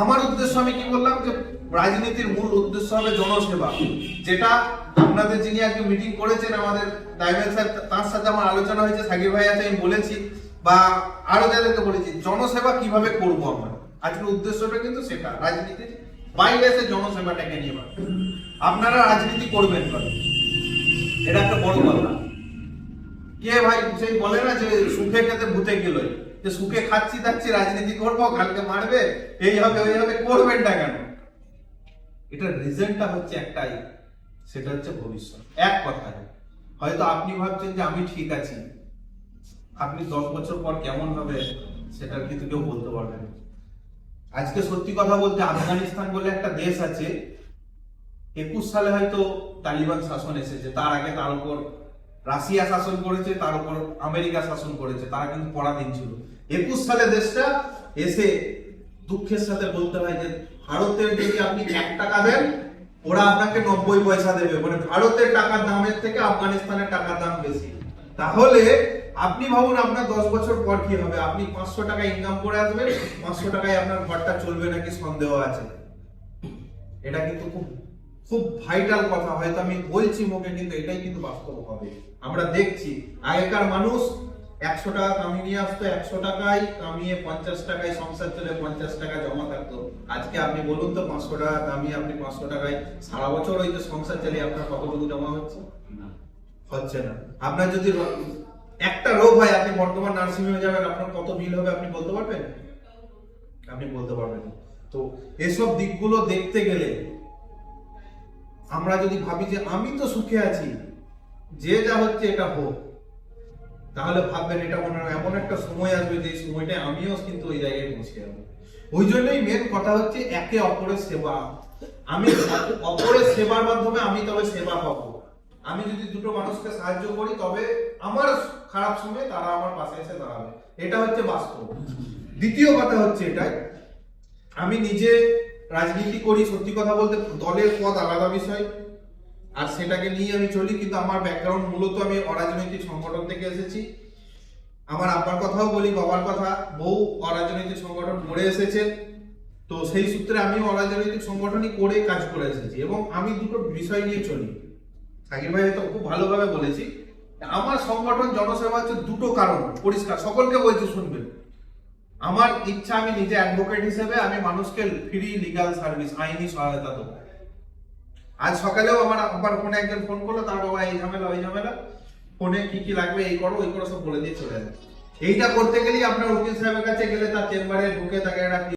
আমার উদ্দেশ্য আমি কি বললাম যে রাজনীতির মূল উদ্দেশ্য হবে জনসেবা, যেটা আপনাদের যিনি আজকে মিটিং করেছেন আমাদের ডাইভেন স্যার, তার সাথে আমার আলোচনা হয়েছে, সাকিব ভাই আছে, আমি বলেছি বা আরো যাদেরকে বলেছি জনসেবা কিভাবে করবো আমরা। আজকের উদ্দেশ্যটা কিন্তু সেটা, রাজনীতির বাইরে এসে জনসেবাটাকে নিয়ে আপনারা রাজনীতি করবেন না, এটা একটা বড় কথা। কে ভাই সেই বলে না যে সুখে খেতে ভূতে গেলই, যে সুখে খাচ্ছি থাকছি রাজনীতি করবো, কালকে মারবে, এই হবে ওই হবে, করবেন না কেন? এটার রিজনটা হচ্ছে একটাই, সেটা হচ্ছে ভবিষ্যৎ। এক কথায় হয়তো আপনি ভাবছেন যে আমি ঠিক আছি, আপনি 10 বছর পর কেমন হবে সেটা কিন্তু কেউ বলতে পারবে না। আজকে সত্যি কথা বলতে আফগানিস্তান বলে একটা দেশ আছে, 21 সালে হয়তো তালিবান শাসন এসেছে, তার আগে তার উপর রাশিয়া শাসন করেছে, তার উপর আমেরিকা শাসন করেছে, তারা কিন্তু পরাধীন ছিল। 21 সালে দেশটা এসে দুঃখের সাথে বলতে হয় যে ভারতের যদি আপনি 1 টাকা দেন ওরা আপনাকে 90 পয়সা দেবে, মানে ভারতের টাকার দামের থেকে আফগানিস্তানের টাকার দাম বেশি। তাহলে আপনি ভাবুন আপনার 10 বছর পর কি হবে, আপনি 500 টাকা ইনকাম করে আসবেন, 500 টাকায় আপনার ঘরটা চলবে নাকি সন্দেহ আছে। এটা কিন্তু খুব খুব ভাইটাল কথা, হয়তো আমি বলছি মুখে, কিন্তু এটাই কিন্তু বাস্তব হবে। আমরা দেখছি আগেকার মানুষ 100 টাকা কামিয়ে নিয়ে আসতো, 100 টাকায় কামিয়ে 50 টাকায় সংসার চলে, 50 টাকা জমা থাকতো। আজকে আপনি বলুন তো 500 টাকা কামিয়ে আপনি 500 টাকায় সারা বছর ওই যে সংসার চালিয়ে আপনার কতটুকু জমা হচ্ছে? হচ্ছে না। আপনার যদি একটা রোগ হয়, আপনি বর্তমান নার্সিং হোমে যাবেন, আপনার কত বিল হবে আপনি বলতে পারবেন? আপনি বলতে পারবেন না। তো এসব দিকগুলো দেখতে গেলে আমরা যদি ভাবি যে আমি তো সুখে আছি, যে যা হচ্ছে এটা হোক, তাহলে ভাববেন এটা মনে হয় এমন একটা সময় আসবে যে সময়টা আমিও কিন্তু ওই জায়গায় পৌঁছে যাবো। ওই জন্যই মেন কথা হচ্ছে একে অপরের সেবা। আমি অপরের সেবার মাধ্যমে আমি তবে সেবা পাবো। আমি যদি দুটো মানুষকে সাহায্য করি তবে আমার খারাপ সময় তারা আমার পাশে এসে দাঁড়াবে, এটা হচ্ছে বাস্তব। দ্বিতীয় কথা হচ্ছে এটাই, আমি নিজে রাজনীতি করি, সত্যি কথা বলতে দলের পদ আলাদা বিষয় আর সেটাকে নিয়ে আমি চলি, কিন্তু আমার ব্যাকগ্রাউন্ড মূলত আমি অরাজনৈতিক সংগঠন থেকে এসেছি। আমার আব্বার কথাও বলি, বাবার কথা, বউ অরাজনৈতিক সংগঠন করে এসেছে, তো সেই সূত্রে আমি অরাজনৈতিক সংগঠনই করে কাজ করে এসেছি এবং আমি দুটো বিষয় নিয়ে চলি। সাকিব ভাই হয়তো খুব ভালোভাবে বলেছি, আমার সংগঠন জনসেবা হচ্ছে দুটো কারণ, পরিষ্কার সকলকে বলছি শুনবেন। আমার ইচ্ছা আমি নিজে অ্যাডভোকেট হিসেবে আমি মানুষকে ফ্রি লিগ্যাল সার্ভিস, আইনি সহায়তা দেবো। আজ সকালেও আমার ফোনে একজন ফোন করলো, তার বাবা এই ঝামেলা ওই ঝামেলা, ফোনে কি কি লাগবে এই করো ওই করো সব বলে দিয়ে চলে যায়। এইটা করতে গেলেই আপনার উকিল সাহেবের কাছে গেলে তার চেম্বারে ঢুকে তাকে একটা